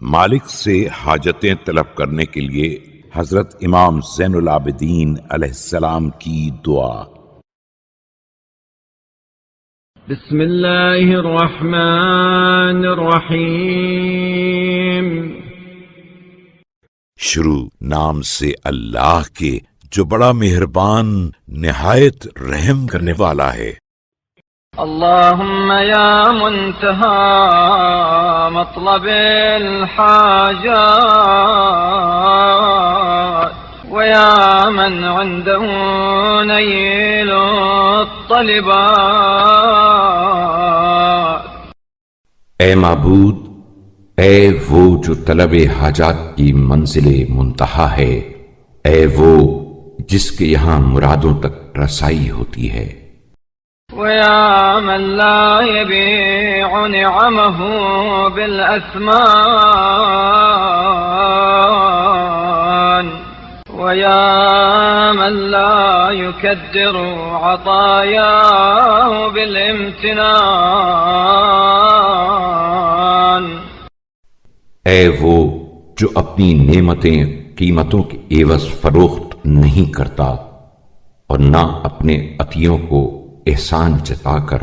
مالک سے حاجتیں طلب کرنے کے لیے حضرت امام زین العابدین علیہ السلام کی دعا۔ بسم اللہ الرحمن الرحیم۔ شروع نام سے اللہ کے جو بڑا مہربان نہایت رحم کرنے والا ہے۔ اللہم یا منتہا مطلب الحاجات ویا من عنده نیل الطلبات۔ اے معبود، اے وہ جو طلب حاجات کی منزل منتہا ہے، اے وہ جس کے یہاں مرادوں تک رسائی ہوتی ہے۔ ويا من لا يبيع نعمه بالأثمان ويا من لا يكدر عطاياه بالامتنان۔ اے وہ جو اپنی نعمتیں قیمتوں کے عوض فروخت نہیں کرتا اور نہ اپنے عطیوں کو احسان جتا کر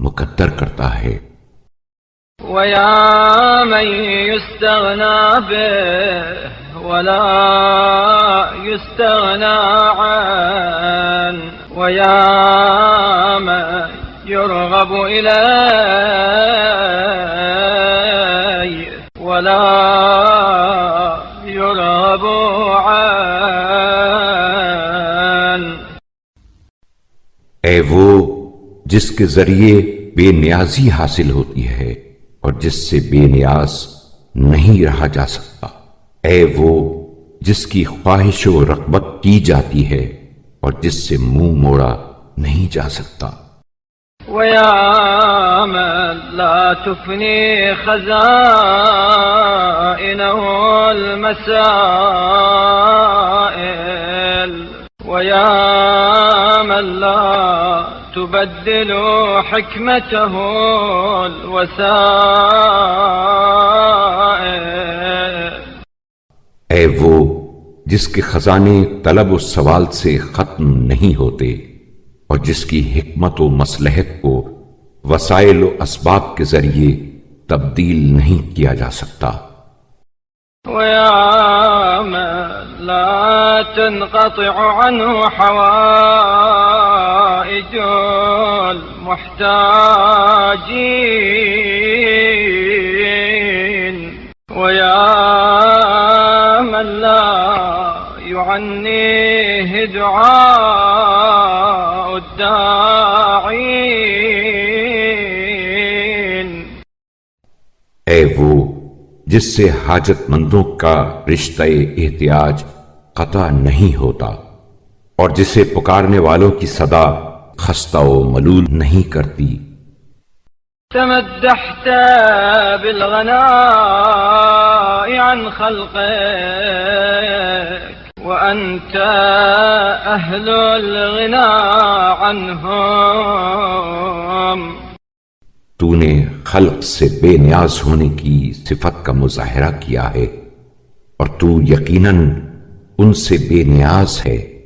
مقدر کرتا ہے۔ وَيَا مَن يُسْتَغْنَى بِهِ وَلَا يُسْتَغْنَى عَنْهُ وَيَا مَن يُرْغَبُ إِلَيْهِ وَلَا يُرْغَبُ عَنْهُ۔ اے وہ جس کے ذریعے بے نیازی حاصل ہوتی ہے اور جس سے بے نیاز نہیں رہا جا سکتا، اے وہ جس کی خواہش و رغبت کی جاتی ہے اور جس سے منہ موڑا نہیں جا سکتا۔ وَيَا مَن لَا تُفْنِي خَزَائِنَهُ الْمَسَائِلُ وَيَا من لا تبدل حکمته الوسائل۔ اے وہ جس کے خزانے طلب و سوال سے ختم نہیں ہوتے اور جس کی حکمت و مصلحت کو وسائل و اسباب کے ذریعے تبدیل نہیں کیا جا سکتا۔ وَيَا مَن لَا تنقطع عنه حوائج المحتاجين وَيَا من لا يعنيه دعاء الداعين۔ اے وہ جس سے حاجت مندوں کا رشتہ احتیاج قطع نہیں ہوتا اور جسے پکارنے والوں کی صدا خستہ و ملول نہیں کرتی۔ تمدحت بالغناء عن خلقك وأنت أهل الغناء عنهم۔ تو نے خلق سے بے نیاز ہونے کی صفت کا مظاہرہ کیا ہے اور تو یقیناً ان سے بے نیاز ہے۔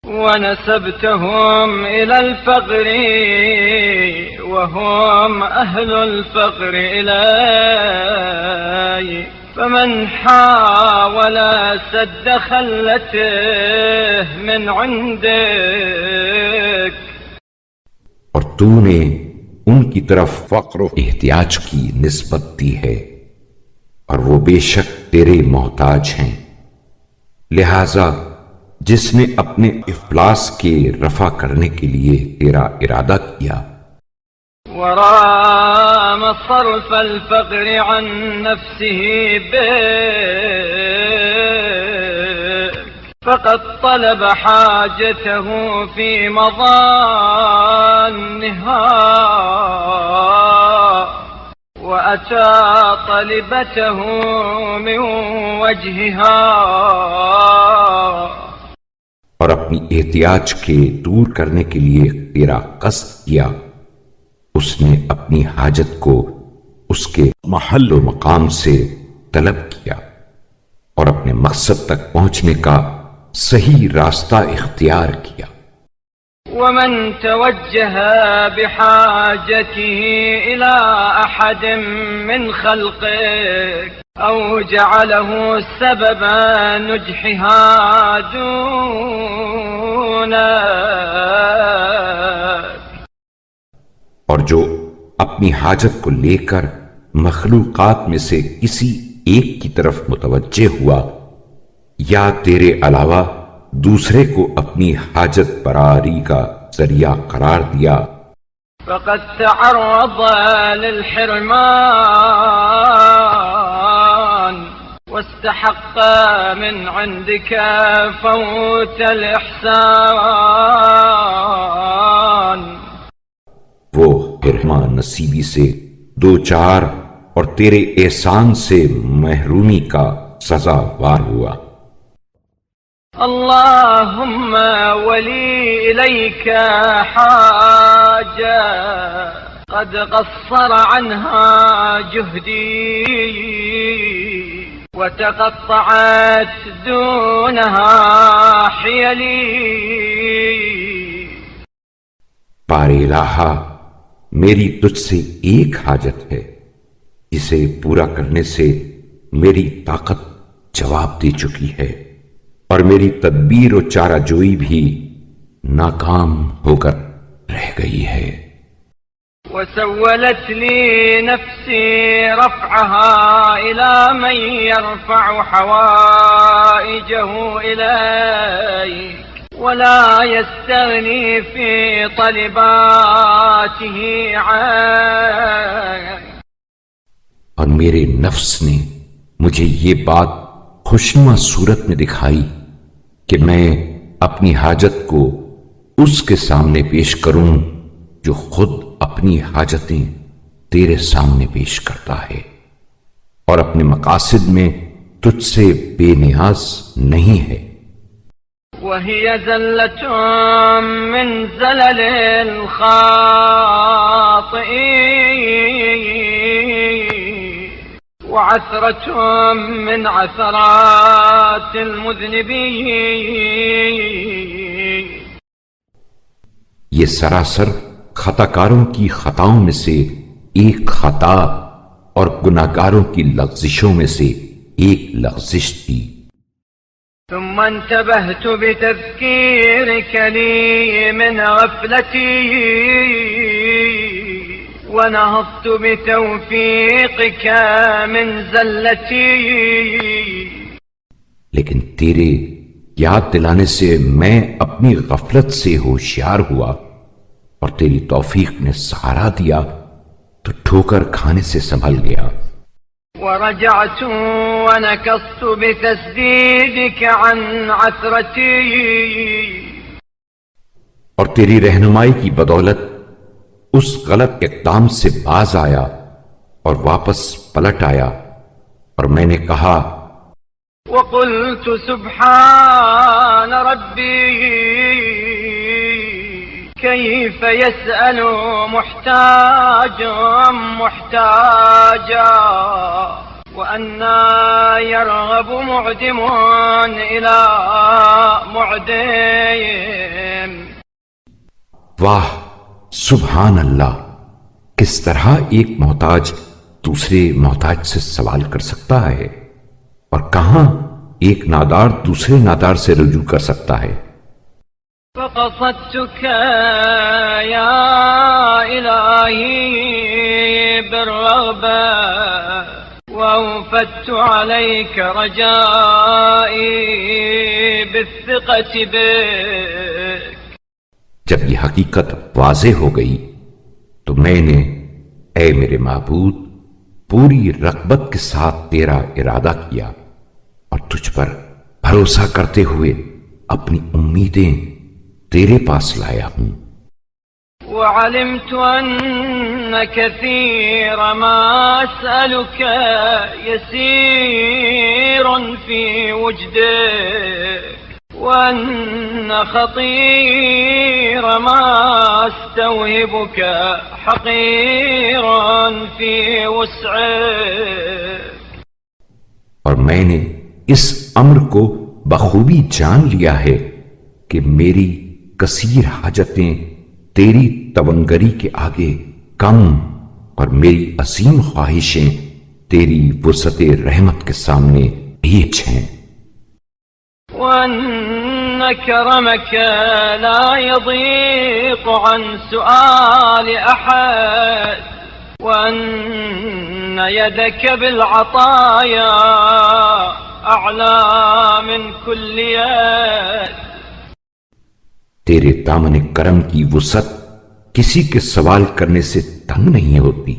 ونسبتهم إلى الفقر وهم أهل الفقر إلي فمن حاول سد خلته من عندك۔ اور تو نے ان کی طرف فقر و احتیاج کی نسبت دی ہے اور وہ بے شک تیرے محتاج ہیں، لہذا جس نے اپنے افلاس کے رفع کرنے کے لیے تیرا ارادہ کیا۔ ورام صرف الفقر عن نفسه بك فقد طلب حاجته في مظانها وأتى طلبته من وجهها۔ اور اپنی احتیاج کے دور کرنے کے لیے تیرا قصد کیا، اس نے اپنی حاجت کو اس کے محل و مقام سے طلب کیا اور اپنے مقصد تک پہنچنے کا صحیح راستہ اختیار کیا۔ ومن توجه بحاجته إلى أحد من خلقك أو جعله سببا نجحها دونك، اور جو اپنی حاجت کو لے کر مخلوقات میں سے کسی ایک کی طرف متوجہ ہوا یا تیرے علاوہ دوسرے کو اپنی حاجت براری کا ذریعہ قرار دیا، فقد تعرض للحرمان واستحق من عندك فوت الإحسان، وہ حرمان نصیبی سے دو چار اور تیرے احسان سے محرومی کا سزاوار ہوا۔ اللهم ولي إليك حاجة قد قصر عنها جهدي وتقطعت دونها حيلي، پارے الہا، میری تجھ سے ایک حاجت ہے جسے پورا کرنے سے میری طاقت جواب دے چکی ہے اور میری تدبیر و چارہ جوئی بھی ناکام ہو کر رہ گئی ہے۔ وسولت لي نفسي رفعها إلى من يرفع حوائجه إليك ولا يستغني في طلباته عنك، اور میرے نفس نے مجھے یہ بات خوشنما صورت میں دکھائی کہ میں اپنی حاجت کو اس کے سامنے پیش کروں جو خود اپنی حاجتیں تیرے سامنے پیش کرتا ہے اور اپنے مقاصد میں تجھ سے بے نیاز نہیں ہے۔ وهي زلة من زلل الخاطئين وعثرة من عثرات المذنبين، یہ سراسر خطا کاروں کی خطاؤں میں سے ایک خطا اور گناہگاروں کی لغزشوں میں سے ایک لغزش تھی۔ ثم انتبهت بتذكيرك لي من غفلتي ونهضت بتوفيقك من زلتي، لیکن تیرے یاد دلانے سے میں اپنی غفلت سے ہوشیار ہوا اور تیری توفیق نے سہارا دیا تو ٹھوکر کھانے سے سنبھل گیا۔ ورجعت ونكصت بتسديدك عن عثرتي، اور تیری رہنمائی کی بدولت اس غلط اقدام سے باز آیا اور واپس پلٹ آیا اور میں نے کہا وقلت سبحان ربي كيف يسأل محتاج محتاجا وأنا يرغب معدم إلى معدم، واہ سبحان اللہ، کس طرح ایک محتاج دوسرے محتاج سے سوال کر سکتا ہے اور کہاں ایک نادار دوسرے نادار سے رجوع کر سکتا ہے۔ فقصدتك يا إلهي بالرغبة وأوفدت عليك رجائي بالثقة بك، جب یہ حقیقت واضح ہو گئی تو میں نے اے میرے معبود پوری رغبت کے ساتھ تیرا ارادہ کیا اور تجھ پر بھروسہ کرتے ہوئے اپنی امیدیں تیرے پاس لایا ہوں۔ وعلمت أن كثير ما أسألك يسير في وجدك وأن خطير ما أستوهبك حقير في وسعك، اور میں نے اس امر کو بخوبی جان لیا ہے کہ میری کثیر حاجتیں تیری تونگری کے آگے کم اور میری عظیم خواہشیں تیری وسعت رحمت کے سامنے ہیچ ہیں۔ وأن كرمك لا يضيق عن سؤال أحد وأن يدك بالعطايا أعلى من كل يد۔ تیرے دامن کرم کی وسعت کسی کے سوال کرنے سے تنگ نہیں ہوتی،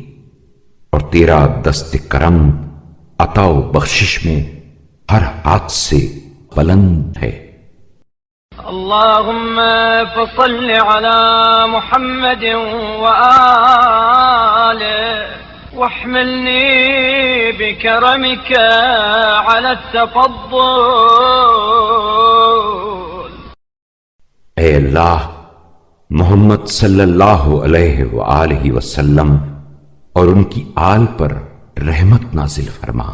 اور تیرا دست کرم عطا و بخشش میں ہر ہاتھ سے بلند ہے۔ اللهم فصل على محمد وآله واحملني بكرمك على التفضل۔ اے اللہ، محمد صلی اللہ علیہ وآلہ وسلم اور ان کی آل پر رحمت نازل فرما،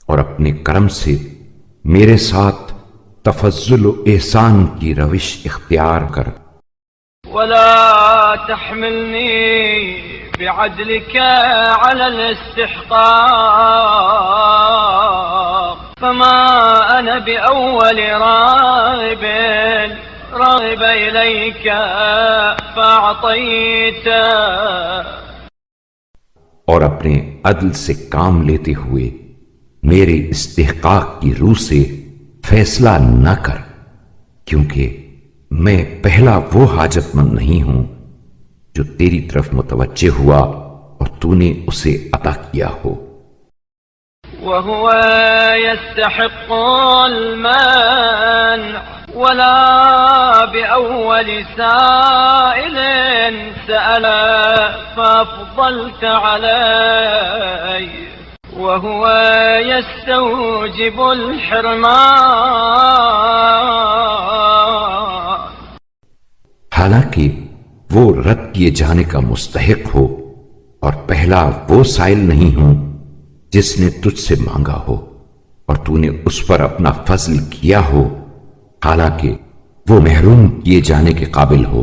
اور اپنے کرم سے میرے ساتھ تفضل و احسان کی روش اختیار کر۔ ولا تحملني بعدلك على الاستحقاق فما أنا بأول راغب إليك فأعطيت۔ اور اپنے عدل سے کام لیتے ہوئے میرے استحقاق کی روح سے فیصلہ نہ کر، کیونکہ میں پہلا وہ حاجت مند نہیں ہوں جو تیری طرف متوجہ ہوا اور تو نے اسے عطا کیا ہو۔ وهو يستحق المنع ولا بأول سائل سأل فأفضلت علي، وهو يستوجب الحرمان، حالانکہ وہ رد کیے جانے کا مستحق ہو، اور پہلا وہ سائل نہیں ہوں جس نے تجھ سے مانگا ہو اور تو نے اس پر اپنا فضل کیا ہو، حالانکہ وہ محروم کیے جانے کے قابل ہو۔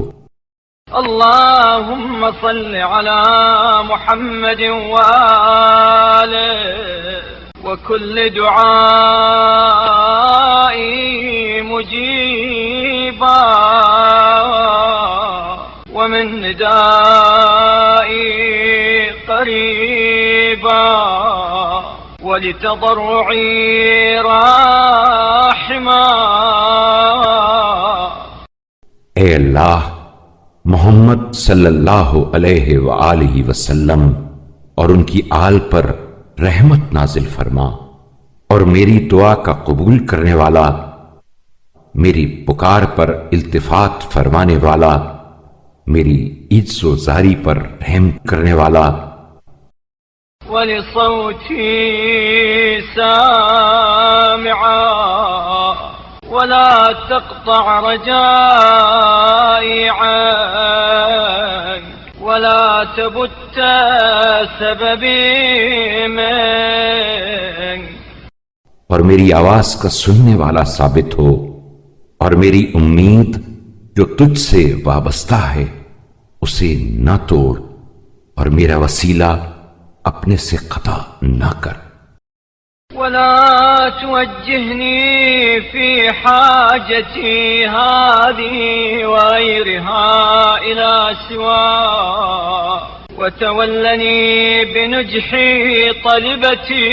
اللهم صل على محمد وآله وكل دعائي مجيبا ومن ندائي قريبا ولتضرعي راحما۔ اے اللہ، محمد صلی اللہ علیہ وآلہ وسلم اور ان کی آل پر رحمت نازل فرما، اور میری دعا کا قبول کرنے والا، میری پکار پر التفات فرمانے والا، میری عجز و زاری پر رحم کرنے والا۔ ولصوتي سامعا ولا تقطع رجائي عنك ولا تبت سببي منك۔ اور میری آواز کا سننے والا ثابت ہو، اور میری امید جو تجھ سے وابستہ ہے اسے نہ توڑ، اور میرا وسیلہ اپنے سے قطع نہ کر۔ ولا توجهني في حاجتي هذه وغيرها إلى سواك وتولني بنجح طلبتي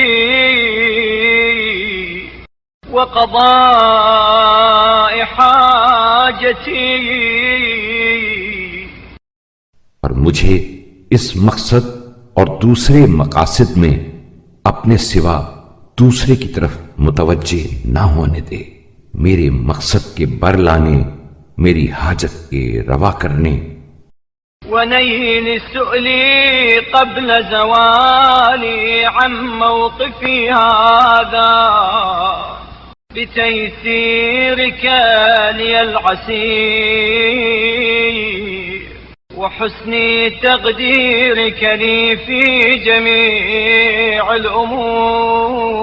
وقضاء حاجتي۔ اور مجھے اس مقصد اور دوسرے مقاصد میں اپنے سوا دوسرے کی طرف متوجہ نہ ہونے دے، میرے مقصد کے بر لانے، میری حاجت کے روا کرنے۔ ونيل سؤلي قبل زوالي عن موقفي هذا بتيسيرك لي العسير وحسن تقديرك لي في جميع الأمور۔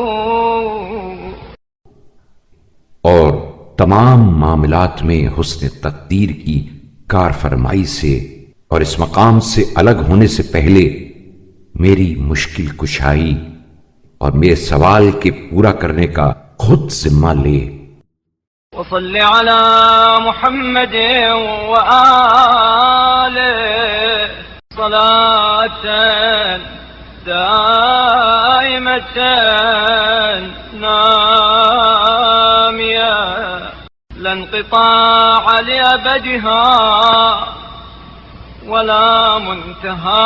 تمام معاملات میں حسن تقدیر کی کار فرمائی سے اور اس مقام سے الگ ہونے سے پہلے میری مشکل کشائی اور میرے سوال کے پورا کرنے کا خود ذمہ لے۔ وصل على محمد وآله صلاة دائمة نامية لا انقطاع لأبدها ولا منتهى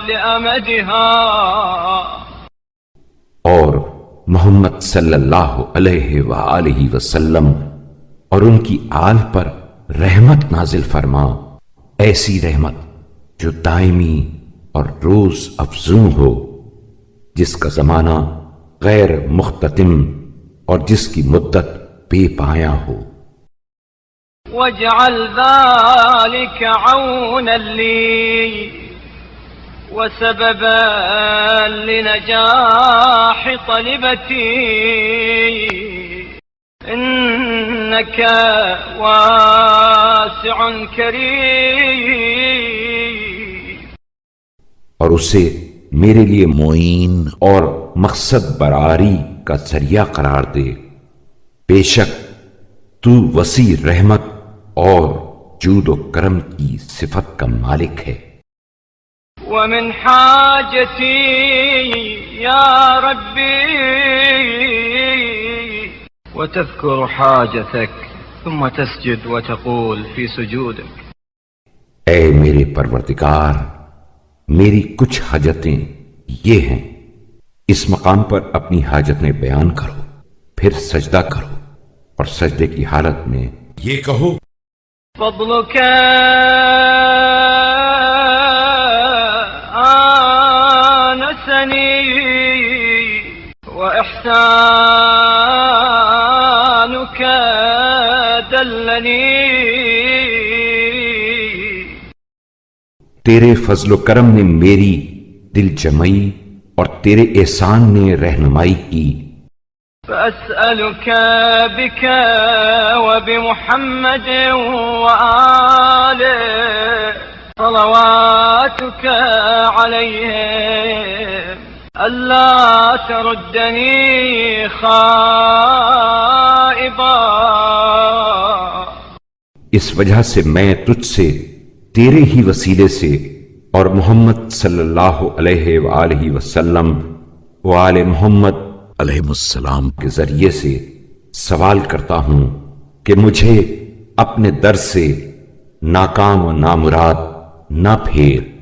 لأمدها۔ اور محمد صلی اللہ علیہ وآلہ وسلم اور ان کی آل پر رحمت نازل فرما، ایسی رحمت جو دائمی اور روز افزوں ہو، جس کا زمانہ غیر مختتم اور جس کی مدت بے پایاں ہو۔ واجعل ذلك عونا لي وسببا لنجاح طلبتي إنك واسع كريم۔ اور اسے میرے لیے معین اور مقصد براری کا ذریعہ قرار دے، بے شک تو وسیع رحمت اور جود و کرم کی صفت کا مالک ہے۔ ومن حاجتي يا ربي وتذكر حاجتك ثم تسجد وتقول في سجودك۔ اے میرے پروردگار، میری کچھ حاجتیں یہ ہیں، اس مقام پر اپنی حاجتیں بیان کرو، پھر سجدہ کرو اور سجدے کی حالت میں یہ کہو فضلك آنسني وإحسانك دلني۔ تیرے فضل و کرم نے میری دل جمعی اور تیرے احسان نے رہنمائی کی۔ فأسألك بك وبمحمد وآله صلواتك عليهم ألا تردني خائبا۔ اس وجہ سے میں تجھ سے تیرے ہی وسیلے سے اور محمد صلی اللہ علیہ وآلہ وسلم وآل محمد علیہ السلام کے ذریعے سے سوال کرتا ہوں کہ مجھے اپنے در سے ناکام و نامراد نہ پھیر۔